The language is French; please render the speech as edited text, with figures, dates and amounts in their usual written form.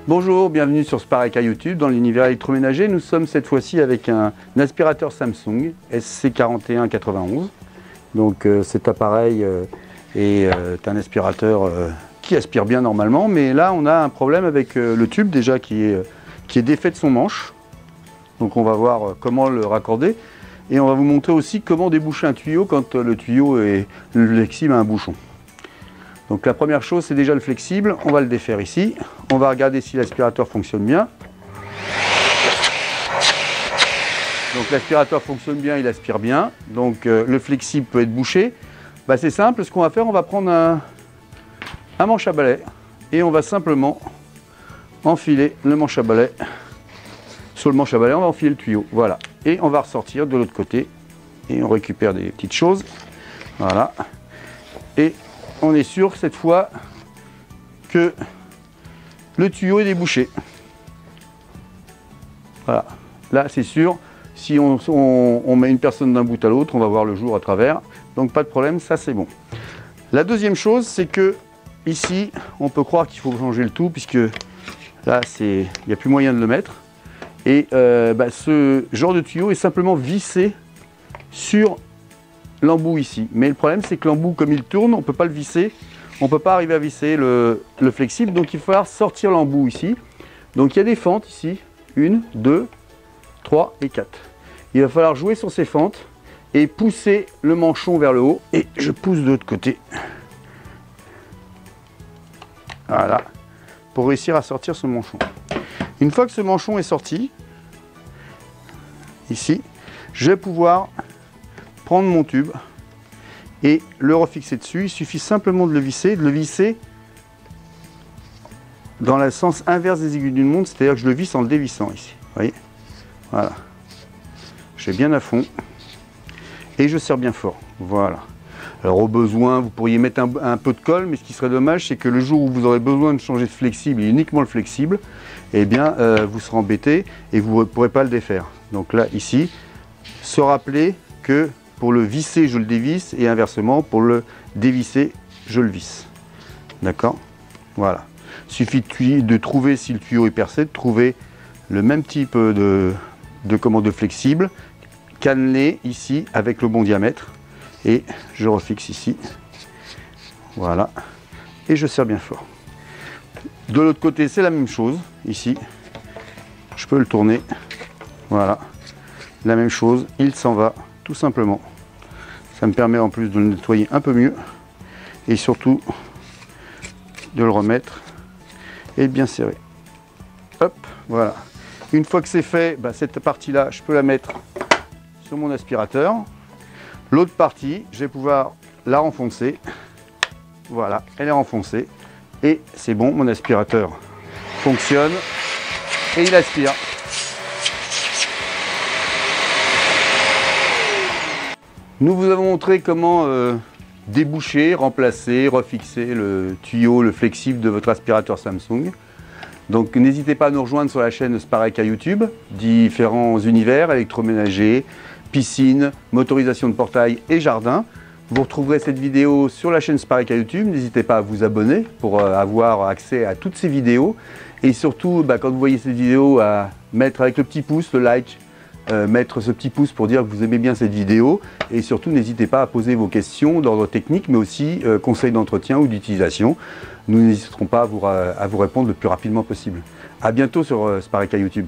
Bonjour, bienvenue sur Spareka YouTube dans l'univers électroménager. Nous sommes cette fois-ci avec un aspirateur Samsung SC4191. Donc cet appareil est un aspirateur qui aspire bien normalement, mais là on a un problème avec le tube déjà qui est défait de son manche. Donc on va voir comment le raccorder et on va vous montrer aussi comment déboucher un tuyau quand le tuyau est flexible à un bouchon. Donc la première chose, c'est déjà le flexible. On va le défaire ici. On va regarder si l'aspirateur fonctionne bien. Donc l'aspirateur fonctionne bien, il aspire bien. Donc le flexible peut être bouché. C'est simple, ce qu'on va faire, on va prendre un manche à balai et on va simplement enfiler le manche à balai. Sur le manche à balai, on va enfiler le tuyau. Voilà. Et on va ressortir de l'autre côté. Et on récupère des petites choses. Voilà. Et on est sûr cette fois que le tuyau est débouché. Voilà, là c'est sûr, si on met une personne d'un bout à l'autre, on va voir le jour à travers, donc pas de problème, ça c'est bon. La deuxième chose, c'est que ici, on peut croire qu'il faut changer le tout, puisque là, il n'y a plus moyen de le mettre. Et ce genre de tuyau est simplement vissé sur l'embout ici, mais le problème c'est que l'embout, comme il tourne, on ne peut pas le visser, on ne peut pas arriver à visser le flexible, donc il va falloir sortir l'embout ici. Donc il y a des fentes ici, 1, 2, 3 et 4. Il va falloir jouer sur ces fentes et pousser le manchon vers le haut, et je pousse de l'autre côté. Voilà, pour réussir à sortir ce manchon. Une fois que ce manchon est sorti, ici, je vais pouvoir prendre mon tube et le refixer dessus. Il suffit simplement de le visser dans le sens inverse des aiguilles d'une montre, c'est-à-dire que je le visse en le dévissant ici. Vous voyez, voilà. Je vais bien à fond et je serre bien fort. Voilà. Alors au besoin, vous pourriez mettre un peu de colle, mais ce qui serait dommage, c'est que le jour où vous aurez besoin de changer de flexible et uniquement le flexible, eh bien, vous serez embêté et vous ne pourrez pas le défaire. Donc là, ici, se rappeler que pour le visser, je le dévisse, et inversement, pour le dévisser, je le visse. D'accord? Voilà. Il suffit de trouver, si le tuyau est percé, de trouver le même type de flexible, cannelé ici avec le bon diamètre, et je refixe ici. Voilà. Et je serre bien fort. De l'autre côté, c'est la même chose, ici. Je peux le tourner. Voilà. La même chose, il s'en va. Tout simplement. Ça me permet en plus de le nettoyer un peu mieux et surtout de le remettre et de bien serrer. Hop, voilà. Une fois que c'est fait, cette partie-là, je peux la mettre sur mon aspirateur. L'autre partie, je vais pouvoir la renfoncer. Voilà, elle est renfoncée et c'est bon, mon aspirateur fonctionne et il aspire. Nous vous avons montré comment déboucher, remplacer, refixer le tuyau, le flexible de votre aspirateur Samsung. Donc n'hésitez pas à nous rejoindre sur la chaîne Spareka YouTube, différents univers, électroménager, piscine, motorisation de portail et jardin. Vous retrouverez cette vidéo sur la chaîne Spareka YouTube. N'hésitez pas à vous abonner pour avoir accès à toutes ces vidéos. Et surtout, quand vous voyez cette vidéo, à mettre avec le petit pouce, le like, mettre ce petit pouce pour dire que vous aimez bien cette vidéo, et surtout n'hésitez pas à poser vos questions d'ordre technique mais aussi conseils d'entretien ou d'utilisation. Nous n'hésiterons pas à vous répondre le plus rapidement possible. A bientôt sur Spareka YouTube.